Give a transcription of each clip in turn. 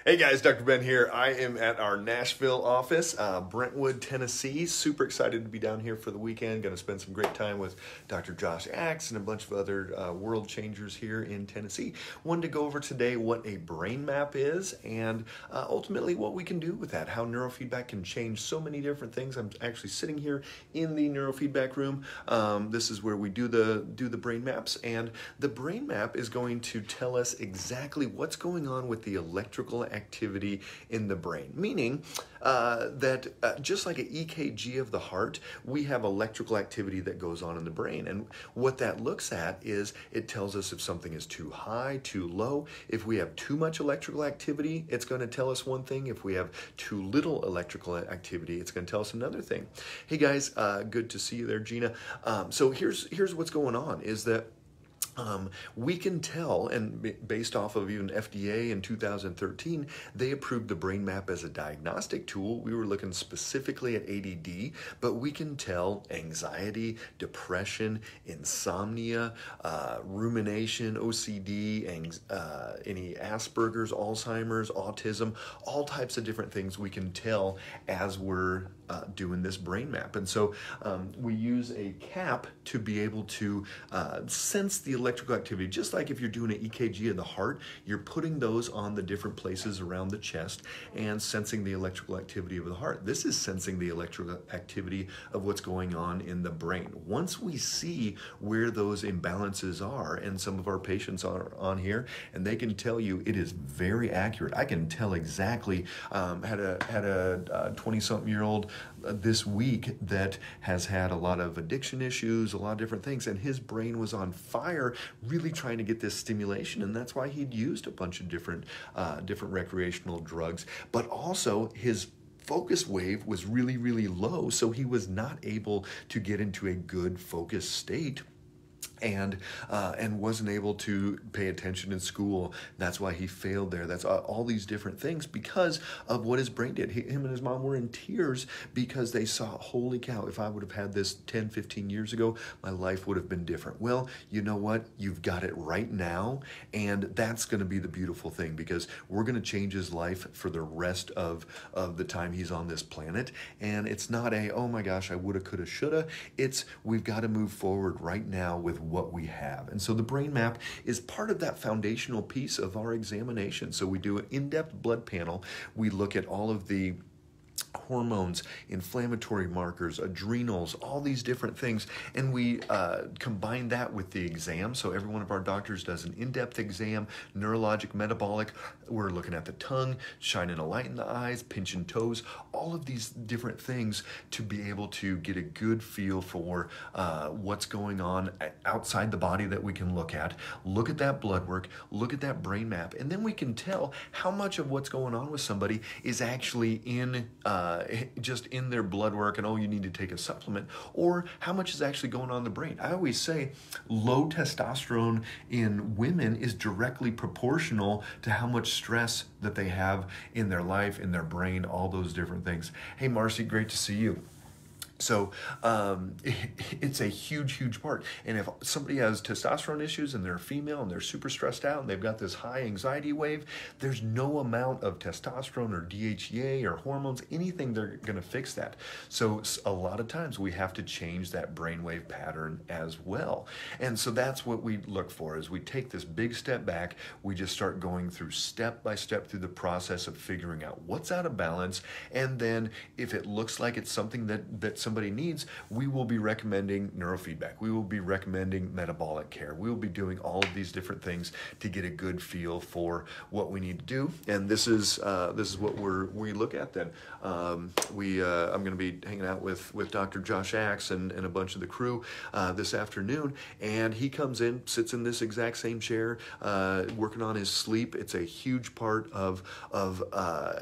Hey guys, Dr. Ben here. I am at our Nashville office, Brentwood, Tennessee. Super excited to be down here for the weekend. Going to spend some great time with Dr. Josh Axe and a bunch of other world changers here in Tennessee. Wanted to go over today what a brain map is and ultimately what we can do with that, how neurofeedback can change so many different things. I'm actually sitting here in the neurofeedback room. This is where we do the brain maps, and the brain map is going to tell us exactly what's going on with the electrical activity in the brain, meaning that just like an EKG of the heart, we have electrical activity that goes on in the brain. And what that looks at is it tells us if something is too high, too low. If we have too much electrical activity, it's going to tell us one thing. If we have too little electrical activity, it's going to tell us another thing. Hey guys, good to see you there, Gina. So here's what's going on is that we can tell, and based off of even FDA in 2013, they approved the brain map as a diagnostic tool. We were looking specifically at ADD, but we can tell anxiety, depression, insomnia, rumination, OCD, any Asperger's, Alzheimer's, autism, all types of different things we can tell as we're doing this brain map. And so we use a cap to be able to sense the electrical activity. Just like if you're doing an EKG of the heart, you're putting those on the different places around the chest and sensing the electrical activity of the heart. This is sensing the electrical activity of what's going on in the brain. Once we see where those imbalances are, and some of our patients are on here, and they can tell you it is very accurate. I can tell exactly, had a 20-something-year-old this week that has had a lot of addiction issues, a lot of different things, and his brain was on fire really trying to get this stimulation, and that's why he'd used a bunch of different recreational drugs, but also his focus wave was really, really low, so he was not able to get into a good focused state and wasn't able to pay attention in school. That's why he failed there. That's all these different things because of what his brain did. Him and his mom were in tears because they saw, holy cow, if I would have had this 10, 15 years ago, my life would have been different. Well, you know what? You've got it right now, and that's going to be the beautiful thing because we're going to change his life for the rest of the time he's on this planet. And it's not a, oh my gosh, I woulda, coulda, shoulda. It's we've got to move forward right now with what we have. And so the brain map is part of that foundational piece of our examination. So we do an in-depth blood panel. We look at all of the hormones, inflammatory markers, adrenals, all these different things, and we combine that with the exam. So every one of our doctors does an in-depth exam, neurologic, metabolic. We're looking at the tongue, shining a light in the eyes, pinching toes, all of these different things to be able to get a good feel for what's going on outside the body that we can look at that blood work, look at that brain map, and then we can tell how much of what's going on with somebody is actually just in their blood work and, oh, you need to take a supplement, or how much is actually going on in the brain. I always say low testosterone in women is directly proportional to how much stress that they have in their life, in their brain, all those different things. Hey, Marcy, great to see you. So it's a huge, huge part. And if somebody has testosterone issues and they're a female and they're super stressed out and they've got this high anxiety wave, there's no amount of testosterone or DHEA or hormones, anything they're going to fix that. So a lot of times we have to change that brainwave pattern as well. And so that's what we look for is we take this big step back. We just start going through step by step through the process of figuring out what's out of balance. And then if it looks like it's something that somebody needs, we will be recommending neurofeedback. We will be recommending metabolic care. We will be doing all of these different things to get a good feel for what we need to do. And this is what we look at then. I'm going to be hanging out with Dr. Josh Axe and a bunch of the crew this afternoon, and he comes in, sits in this exact same chair, working on his sleep. It's a huge part of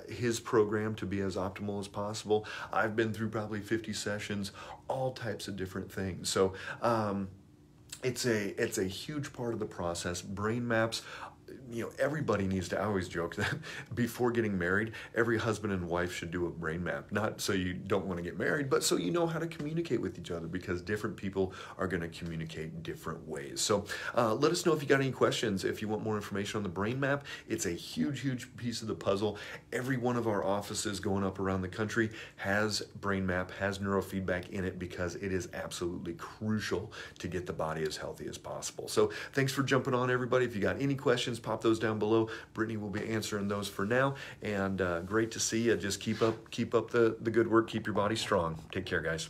his program to be as optimal as possible. I've been through probably 50 sessions, all types of different things. So it's a huge part of the process. Brain maps everybody needs to, I always joke that before getting married, every husband and wife should do a brain map. Not so you don't want to get married, but so you know how to communicate with each other, because different people are going to communicate different ways. So let us know if you got any questions. If you want more information on the brain map, it's a huge, huge piece of the puzzle. Every one of our offices going up around the country has brain map, has neurofeedback in it, because it is absolutely crucial to get the body as healthy as possible. So thanks for jumping on, everybody. If you got any questions, pop those down below. Brittany will be answering those for now. And great to see you. Just keep up the good work. Keep your body strong. Take care, guys.